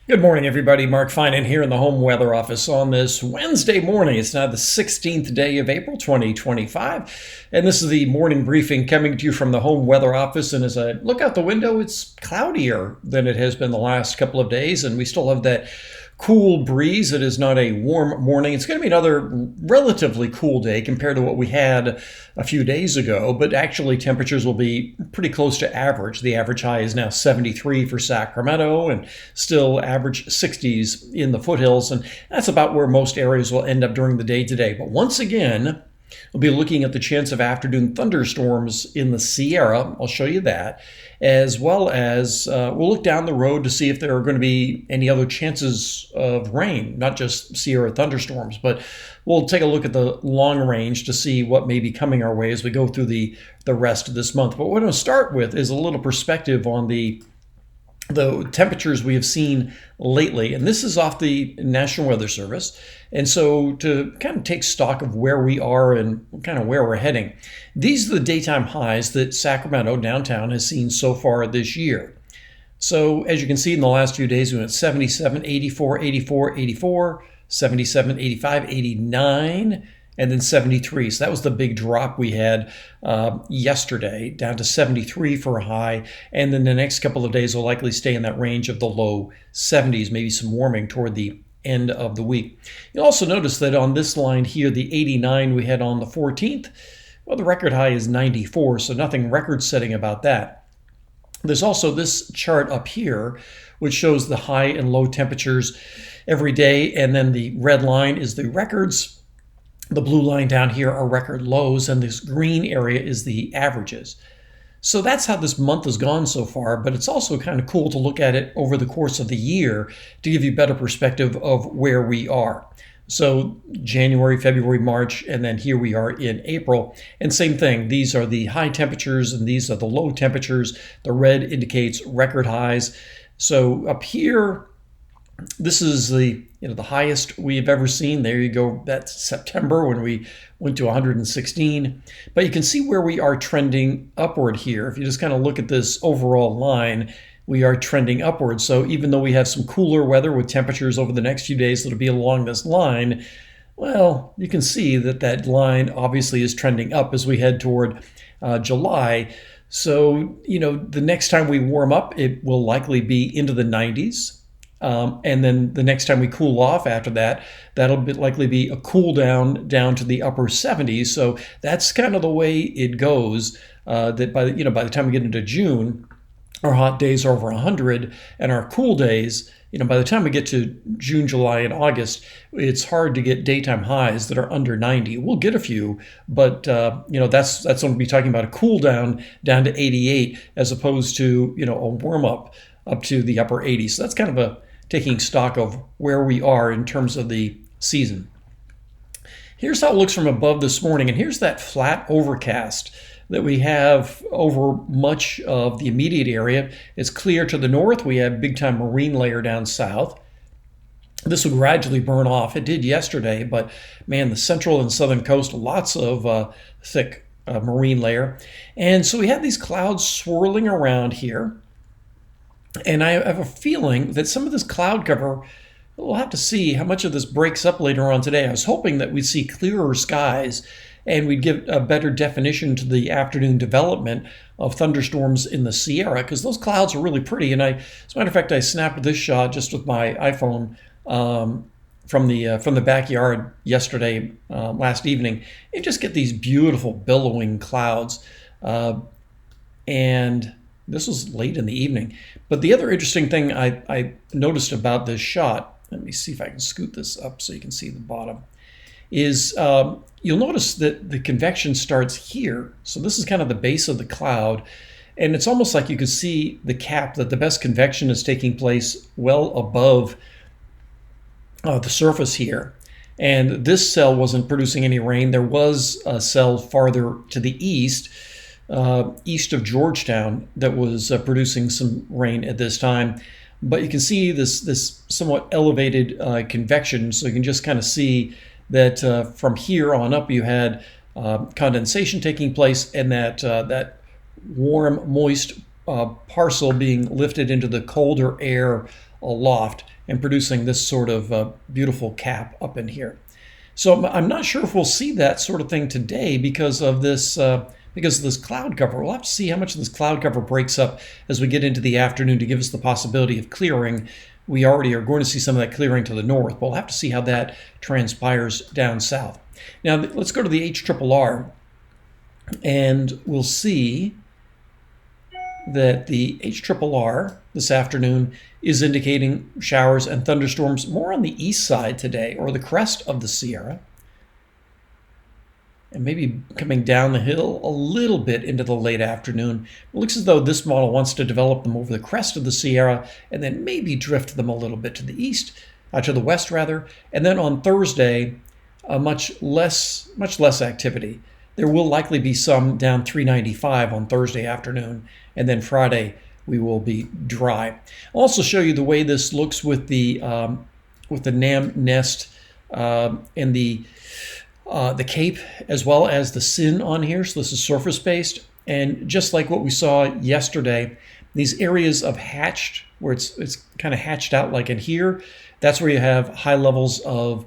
Good morning, everybody. Mark Finan here in the Home Weather Office on this Wednesday morning. It's now the 16th day of April 2025, and this is the morning briefing coming to you from the Home Weather Office. And as I look out the window, it's cloudier than it has been the last couple of days, and we still have that cool breeze. It is not a warm morning. It's going to be another relatively cool day compared to what we had a few days ago, but actually temperatures will be pretty close to average. The average high is now 73 for Sacramento and still average 60s in the foothills, and that's about where most areas will end up during the day today. But once again, we'll be looking at the chance of afternoon thunderstorms in the Sierra. I'll show you that, as well as we'll look down the road to see if there are going to be any other chances of rain, not just Sierra thunderstorms, but we'll take a look at the long range to see what may be coming our way as we go through the rest of this month. But what I'm going to start with is a little perspective on the temperatures we have seen lately, and this is off the National Weather Service. And so to kind of take stock of where we are and kind of where we're heading, these are the daytime highs that Sacramento downtown has seen so far this year. So as you can see, in the last few days, we went 77, 84, 84, 84, 77, 85, 89, and then 73. So that was the big drop we had yesterday, down to 73 for a high. And then the next couple of days will likely stay in that range of the low 70s, maybe some warming toward the end of the week. You'll also notice that on this line here, the 89 we had on the 14th, well, the record high is 94, so nothing record-setting about that. There's also this chart up here, which shows the high and low temperatures every day, and then the red line is the records. The blue line down here are record lows, and this green area is the averages. So that's how this month has gone so far, but it's also kind of cool to look at it over the course of the year to give you better perspective of where we are. So January, February, March, and then here we are in April. And same thing, these are the high temperatures and these are the low temperatures. The red indicates record highs. So up here, this is the highest we've ever seen. There you go. That's September when we went to 116. But you can see where we are trending upward here. If you just kind of look at this overall line, we are trending upward. So even though we have some cooler weather with temperatures over the next few days that'll be along this line, well, you can see that that line obviously is trending up as we head toward July. So, the next time we warm up, it will likely be into the 90s. And then the next time we cool off after that, that'll likely be a cool down to the upper 70s. So that's kind of the way it goes. That by the time we get into June, our hot days are over 100, and our cool days, by the time we get to June, July, and August, it's hard to get daytime highs that are under 90. We'll get a few, but that's when we'll be talking about a cool down to 88, as opposed to a warm up to the upper 80s. So that's kind of taking stock of where we are in terms of the season. Here's how it looks from above this morning, and here's that flat overcast that we have over much of the immediate area. It's clear to the north. We have big time marine layer down south. This will gradually burn off. It did yesterday, but man, the central and southern coast, lots of thick marine layer. And so we have these clouds swirling around here. And I have a feeling that some of this cloud cover, we'll have to see how much of this breaks up later on today. I was hoping that we'd see clearer skies and we'd give a better definition to the afternoon development of thunderstorms in the Sierra, because those clouds are really pretty. And as a matter of fact, I snapped this shot just with my iPhone from the backyard yesterday, last evening, and just get these beautiful billowing clouds. And this was late in the evening. But the other interesting thing I noticed about this shot, let me see if I can scoot this up so you can see the bottom, is you'll notice that the convection starts here. So this is kind of the base of the cloud. And it's almost like you could see the cap, that the best convection is taking place well above the surface here. And this cell wasn't producing any rain. There was a cell farther to the east of Georgetown that was producing some rain at this time. But you can see this somewhat elevated convection, so you can just kind of see that from here on up you had condensation taking place, and that warm, moist parcel being lifted into the colder air aloft and producing this sort of beautiful cap up in here. So I'm not sure if we'll see that sort of thing today because of this cloud cover. We'll have to see how much of this cloud cover breaks up as we get into the afternoon to give us the possibility of clearing. We already are going to see some of that clearing to the north, but we'll have to see how that transpires down south. Now let's go to the HRRR, and we'll see that the HRRR this afternoon is indicating showers and thunderstorms more on the east side today, or the crest of the Sierra, and maybe coming down the hill a little bit into the late afternoon. It looks as though this model wants to develop them over the crest of the Sierra and then maybe drift them a little bit to the east, to the west rather. And then on Thursday, much less activity. There will likely be some down 395 on Thursday afternoon, and then Friday we will be dry. I'll also show you the way this looks with the NAM nest and the Cape, as well as the SIN on here. So this is surface based, and just like what we saw yesterday, these areas of hatched, where it's kind of hatched out like in here, that's where you have high levels of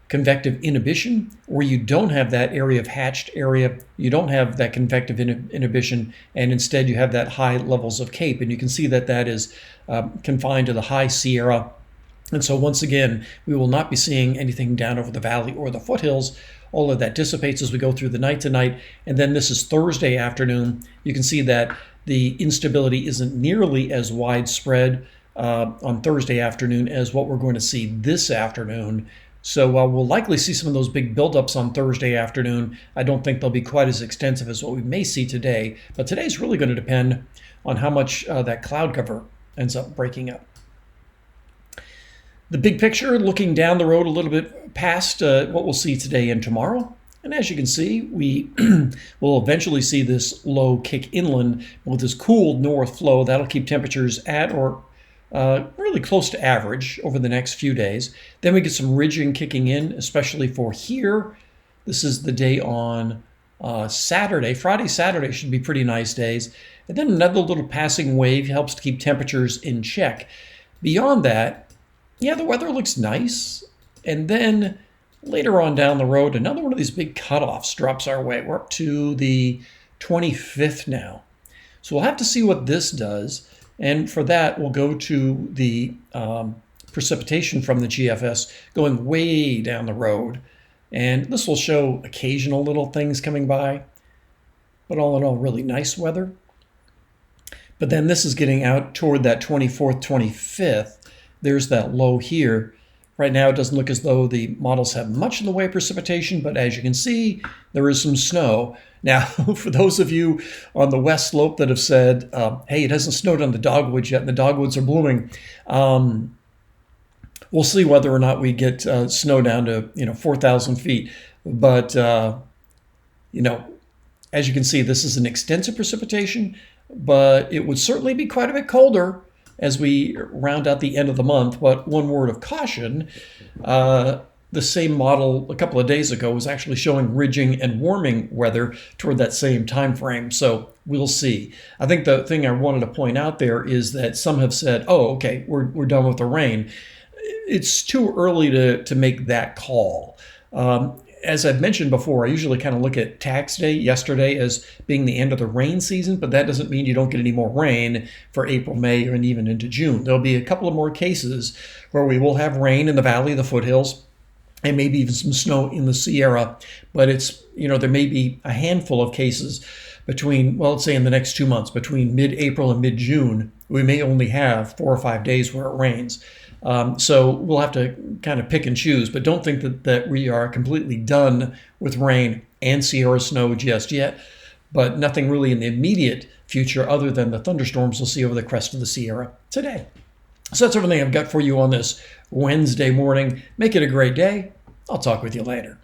convective inhibition. Where you don't have that area of hatched area, you don't have that convective inhibition, and instead you have that high levels of Cape. And you can see that that is confined to the high Sierra. And so once again, we will not be seeing anything down over the valley or the foothills. All of that dissipates as we go through the night tonight. And then this is Thursday afternoon. You can see that the instability isn't nearly as widespread on Thursday afternoon as what we're going to see this afternoon. So while we'll likely see some of those big buildups on Thursday afternoon, I don't think they'll be quite as extensive as what we may see today. But today's really going to depend on how much that cloud cover ends up breaking up. The big picture, looking down the road a little bit past what we'll see today and tomorrow. And as you can see, we will eventually see this low kick inland with this cooled north flow. That'll keep temperatures at or really close to average over the next few days. Then we get some ridging kicking in, especially for here. This is the day on Saturday. Friday, Saturday should be pretty nice days. And then another little passing wave helps to keep temperatures in check. Beyond that, yeah, the weather looks nice. And then later on down the road, another one of these big cutoffs drops our way. We're up to the 25th now. So we'll have to see what this does. And for that, we'll go to the precipitation from the GFS going way down the road. And this will show occasional little things coming by. But all in all, really nice weather. But then this is getting out toward that 24th, 25th. There's that low here. Right now, it doesn't look as though the models have much in the way of precipitation, but as you can see, there is some snow. Now, for those of you on the west slope that have said, hey, it hasn't snowed on the dogwoods yet, and the dogwoods are blooming, we'll see whether or not we get snow down to 4,000 feet. But, as you can see, this is an extensive precipitation, but it would certainly be quite a bit colder as we round out the end of the month. But one word of caution, the same model a couple of days ago was actually showing ridging and warming weather toward that same time frame. So we'll see. I think the thing I wanted to point out there is that some have said, oh, okay, we're done with the rain. It's too early to make that call. As I've mentioned before, I usually kind of look at tax day yesterday as being the end of the rain season, but that doesn't mean you don't get any more rain for April, May, and even into June. There'll be a couple of more cases where we will have rain in the valley, the foothills, and maybe even some snow in the Sierra. But it's, there may be a handful of cases between, well, let's say in the next 2 months, between mid-April and mid-June, we may only have 4 or 5 days where it rains. So we'll have to kind of pick and choose, but don't think that we are completely done with rain and Sierra snow just yet. But nothing really in the immediate future other than the thunderstorms we'll see over the crest of the Sierra today. So that's everything I've got for you on this Wednesday morning. Make it a great day. I'll talk with you later.